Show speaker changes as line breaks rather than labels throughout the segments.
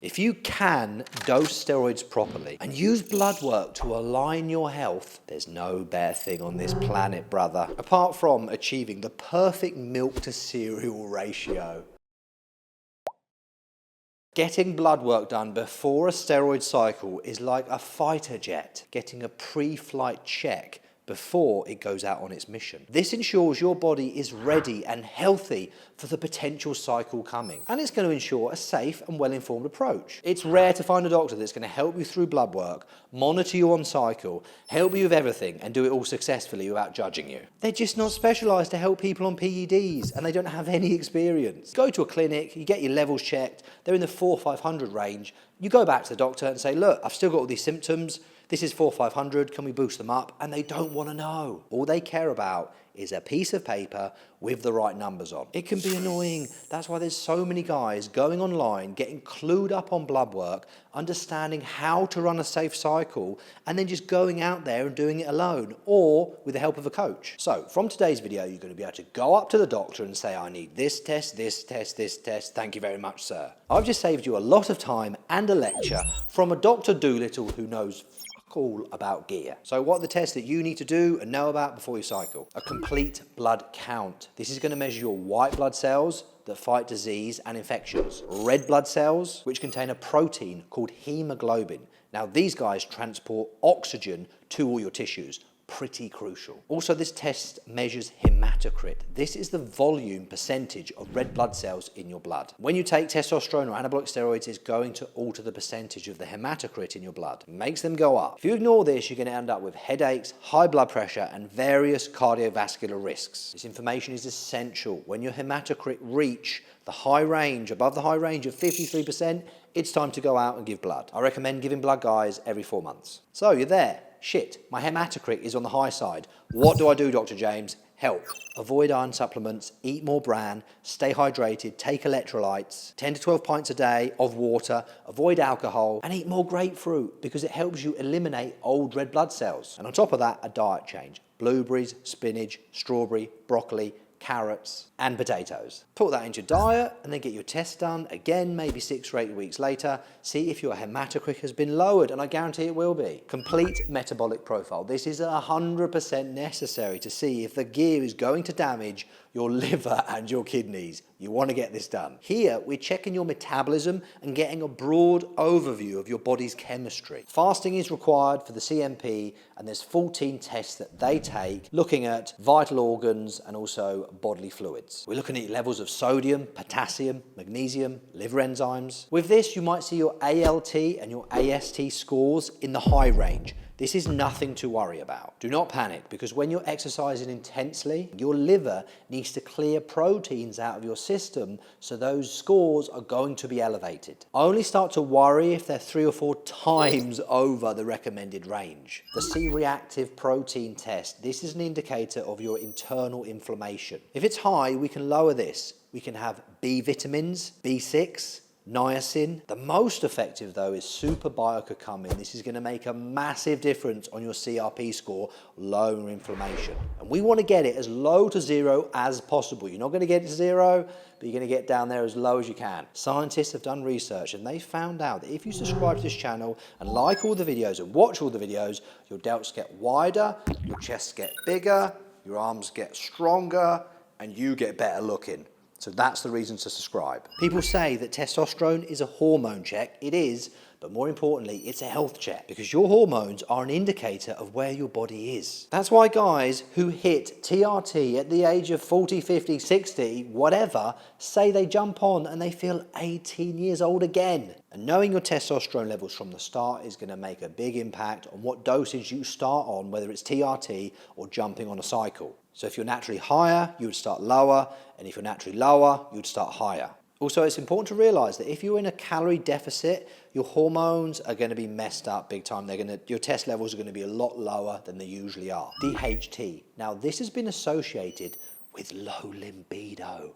If you can dose steroids properly and use blood work to align your health, there's no better thing on this planet, brother, apart from achieving the perfect milk to cereal ratio. Getting blood work done before a steroid cycle is like a fighter jet getting a pre-flight check before it goes out on its mission. This ensures your body is ready and healthy for the potential cycle coming. And it's going to ensure a safe and well-informed approach. It's rare to find a doctor that's going to help you through blood work, monitor you on cycle, help you with everything, and do it all successfully without judging you. They're just not specialised to help people on PEDs, and they don't have any experience. Go to a clinic, you get your levels checked, they're in the 400-500 range, you go back to the doctor and say, look, I've still got all these symptoms, this is 400-500, can we boost them up? And they don't want to know. All they care about is a piece of paper with the right numbers on. It can be annoying. That's why there's so many guys going online, getting clued up on blood work, understanding how to run a safe cycle, and then just going out there and doing it alone or with the help of a coach. So from today's video, you're going to be able to go up to the doctor and say, I need this test, this test, this test. Thank you very much, sir. I've just saved you a lot of time and a lecture from a Dr. Doolittle who knows all about gear. So what are the tests that you need to do and know about before you cycle? A complete blood count. This is going to measure your white blood cells that fight disease and infections. Red blood cells, which contain a protein called hemoglobin. Now these guys transport oxygen to all your tissues. Pretty crucial. Also, this test measures hematocrit. This is the volume percentage of red blood cells in your blood. When you take testosterone or anabolic steroids, it's going to alter the percentage of the hematocrit in your blood. It makes them go up. If you ignore this, you're going to end up with headaches, high blood pressure, and various cardiovascular risks. This information is essential. When your hematocrit reach the high range, above the high range of 53%, it's time to go out and give blood. I recommend giving blood, guys, every 4 months. So you're there. Shit, my hematocrit is on the high side. What do I do, Dr. James? Help. Avoid iron supplements, eat more bran, stay hydrated, take electrolytes, 10 to 12 pints a day of water, avoid alcohol, and eat more grapefruit because it helps you eliminate old red blood cells. And on top of that, a diet change. Blueberries, spinach, strawberry, broccoli, carrots, and potatoes. Put that into your diet and then get your test done again, maybe 6 or 8 weeks later. See if your hematocrit has been lowered, and I guarantee it will be. Complete metabolic profile. This is 100% necessary to see if the gear is going to damage your liver and your kidneys. You want to get this done. Here, we're checking your metabolism and getting a broad overview of your body's chemistry. Fasting is required for the CMP, and there's 14 tests that they take, looking at vital organs and also bodily fluids. We're looking at levels of sodium, potassium, magnesium, liver enzymes. With this, you might see your ALT and your AST scores in the high range. This is nothing to worry about. Do not panic, because when you're exercising intensely, your liver needs to clear proteins out of your system, so those scores are going to be elevated. Only start to worry if they're 3 or 4 times over the recommended range. The C-Reactive protein test. This is an indicator of your internal inflammation. If it's high, we can lower this. We can have B vitamins, B6, niacin. The most effective though is super biocurcumin. This is going to make a massive difference on your CRP score, lowering inflammation. And we want to get it as low to 0 as possible. You're not going to get it to 0, but you're going to get down there as low as you can. Scientists have done research and they found out that if you subscribe to this channel and like all the videos and watch all the videos, your delts get wider, your chests get bigger, your arms get stronger, and you get better looking. So that's the reason to subscribe. People say that testosterone is a hormone check. It is, but more importantly, it's a health check, because your hormones are an indicator of where your body is. That's why guys who hit TRT at the age of 40, 50, 60, whatever, say they jump on and they feel 18 years old again. And knowing your testosterone levels from the start is going to make a big impact on what dosage you start on, whether it's TRT or jumping on a cycle. So if you're naturally higher, you would start lower, and if you're naturally lower, you would start higher. Also, it's important to realize that if you're in a calorie deficit, your hormones are going to be messed up big time. Your test levels are going to be a lot lower than they usually are. DHT. Now, this has been associated with low libido.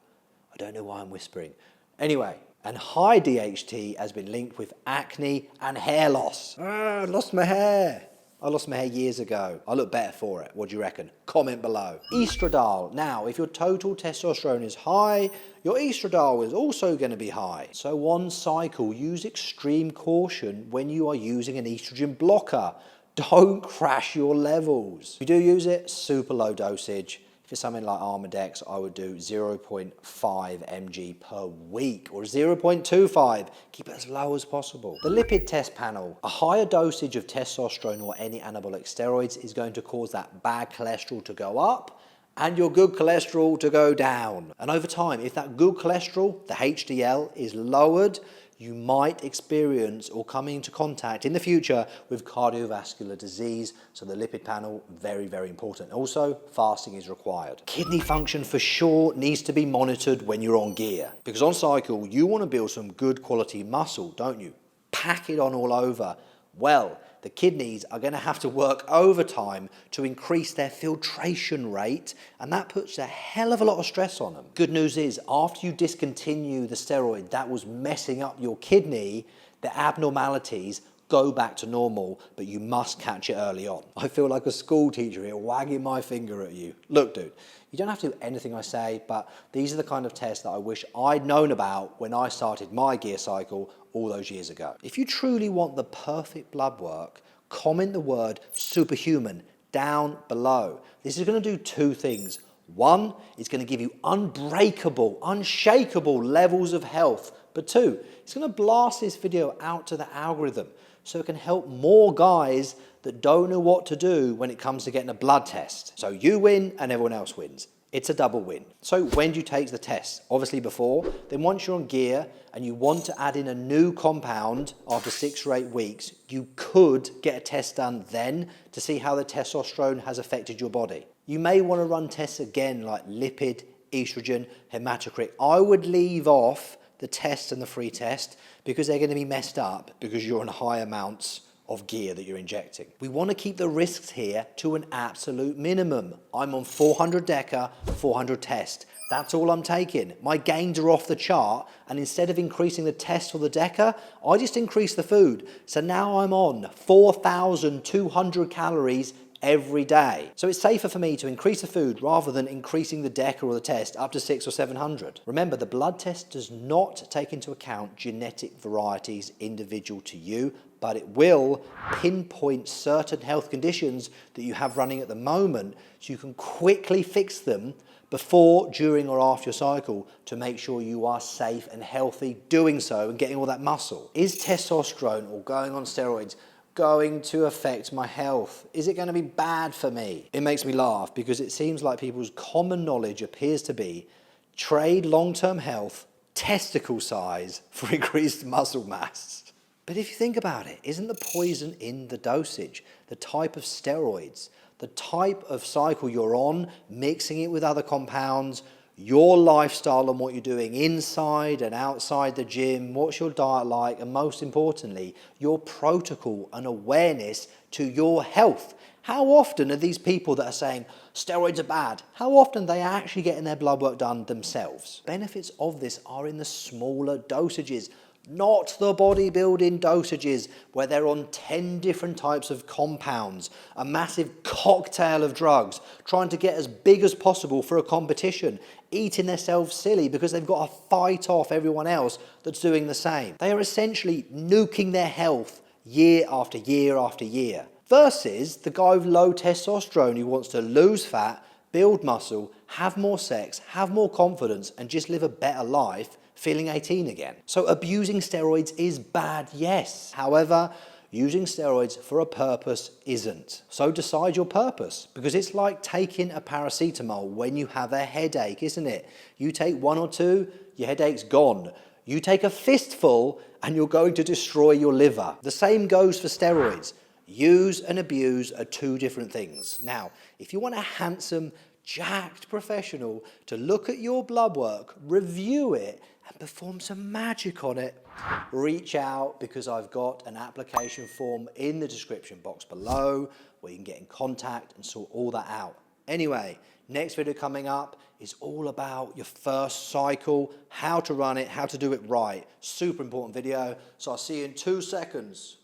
I don't know why I'm whispering. Anyway, and high DHT has been linked with acne and hair loss. I lost my hair. I lost my hair years ago. I look better for it. What do you reckon? Comment below. Estradiol. Now, if your total testosterone is high, your estradiol is also going to be high. So on cycle, use extreme caution when you are using an estrogen blocker. Don't crash your levels. If you do use it, super low dosage. For something like Armadex, I would do 0.5 mg per week or 0.25. Keep it as low as possible. The lipid test panel. A higher dosage of testosterone or any anabolic steroids is going to cause that bad cholesterol to go up and your good cholesterol to go down. And over time, if that good cholesterol, the HDL, is lowered, you might experience or come into contact in the future with cardiovascular disease. So the lipid panel, very, very important. Also, fasting is required. Kidney function for sure needs to be monitored when you're on gear, because on cycle, you want to build some good quality muscle, don't you? Pack it on all over. Well, the kidneys are going to have to work overtime to increase their filtration rate, and that puts a hell of a lot of stress on them. Good news is, after you discontinue the steroid that was messing up your kidney, the abnormalities go back to normal, but you must catch it early on. I feel like a school teacher here wagging my finger at you. Look, dude, you don't have to do anything I say, but these are the kind of tests that I wish I'd known about when I started my gear cycle all those years ago. If you truly want the perfect blood work, comment the word superhuman down below. This is going to do two things. One, it's going to give you unbreakable, unshakable levels of health. But two, it's going to blast this video out to the algorithm so it can help more guys that don't know what to do when it comes to getting a blood test. So you win and everyone else wins. It's a double win. So when do you take the test? Obviously before. Then once you're on gear and you want to add in a new compound after 6 or 8 weeks, you could get a test done then to see how the testosterone has affected your body. You may want to run tests again like lipid, estrogen, hematocrit. I would leave off the test and the free test because they're going to be messed up because you're on high amounts of gear that you're injecting. We want to keep the risks here to an absolute minimum. I'm on 400 deca, 400 test. That's all I'm taking. My gains are off the chart, and instead of increasing the test or the deca, I just increase the food. So now I'm on 4,200 calories every day. So it's safer for me to increase the food rather than increasing the deca or the test up to 600 or 700. Remember, the blood test does not take into account genetic varieties individual to you, but it will pinpoint certain health conditions that you have running at the moment so you can quickly fix them before, during or after your cycle to make sure you are safe and healthy doing so and getting all that muscle. Is testosterone or going on steroids going to affect my health? Is it going to be bad for me? It makes me laugh because it seems like people's common knowledge appears to be trade long-term health, testicle size for increased muscle mass. But if you think about it, isn't the poison in the dosage, the type of steroids, the type of cycle you're on, mixing it with other compounds, your lifestyle and what you're doing inside and outside the gym, what's your diet like, and most importantly, your protocol and awareness to your health. How often are these people that are saying steroids are bad, how often are they actually getting their blood work done themselves? Benefits of this are in the smaller dosages, not the bodybuilding dosages where they're on 10 different types of compounds, a massive cocktail of drugs, trying to get as big as possible for a competition, eating themselves silly because they've got to fight off everyone else that's doing the same. They are essentially nuking their health year after year after year. Versus the guy with low testosterone who wants to lose fat, build muscle, have more sex, have more confidence, and just live a better life feeling 18 again. So abusing steroids is bad, yes. However, using steroids for a purpose isn't. So decide your purpose, because it's like taking a paracetamol when you have a headache, isn't it? You take 1 or 2, your headache's gone. You take a fistful and you're going to destroy your liver. The same goes for steroids. Use and abuse are 2 different things. Now, if you want a handsome, jacked professional to look at your blood work, review it, and perform some magic on it, reach out, because I've got an application form in the description box below where you can get in contact and sort all that out. Anyway, next video coming up is all about your first cycle, how to run it, how to do it right. Super important video. So I'll see you in 2 seconds.